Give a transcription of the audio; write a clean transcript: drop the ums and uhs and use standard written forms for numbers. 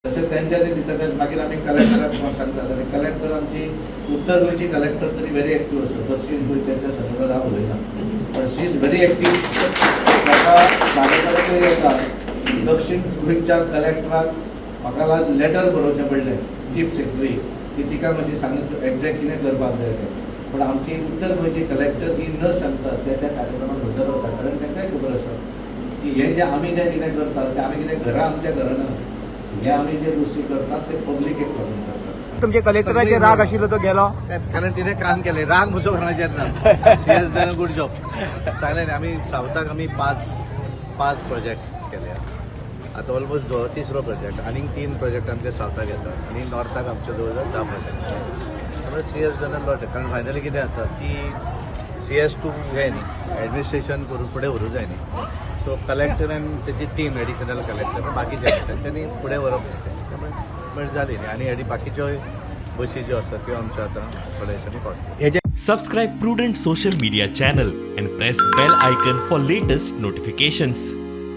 तशेंच तेंच्यांनी दितकच मागीर आमी कलेक्टराक सांगतात आनी कलेक्टर आमची उत्तर गोंयची कलेक्टर तरी व्हेरी एक्टीव आसता. दक्षिण गोंयच्या संदर्भात हांव उलयना, पण शी इज व्हेरी एक्टीव. म्हाका म्हाजे कडेन येता दक्षिण गोंयच्या कलेक्टराक म्हाका लेटर बरोवचें पडलें चीफ सेक्रेटरी की तिका मातशी सांग एक्झॅक्ट कितें करपाक जाय तें. पण आमची उत्तर गोंयची कलेक्टर ही न सांगता त्या कार्यक्रमाक हजर वता, कारण तांकांय खबर आसा की हे जे आमी जें कितें करतात तें आमी कितें घरा आमच्या करना, हे आमी जे गोष्टी करतात ते पब्लिकेक पासून करतात. तुमच्या कलेक्टराचे राग आशिल्लो तो गेलो कारण तिने काम केले. राग म्हजो घराचेर ना. She has done a good job. सांगलें न्ही आमी सावथाक आमी पांच प्रोजेक्ट केले. आतां ऑलमोस्ट तिसरो प्रोजेक्ट आनीक 3 प्रोजेक्ट आमचे सावथाक येतात आनी नॉर्थाक आमचे जवळ जवळ 10 प्रोजेक्ट. त्यामुळे she has done a lot. कारण फायनली कितें जाता ती सी हॅज टू हें न्ही एडमिनिस्ट्रेशन करून फुडें व्हरूंक जाय न्ही. सो कलेक्टर आनी तेजी टीम एडिशनल कलेक्टर बाकीचे तेंच्यांनी फुडें व्हरप न्ही. त्यामुळे मेळ जाली न्ही आनी हेडी बाकीच्यो बसी ज्यो आसात त्यो आमच्यो आतां थोड्या दिसांनी पावतल्यो. Subscribe Prudent social media channel and press bell icon for latest notifications.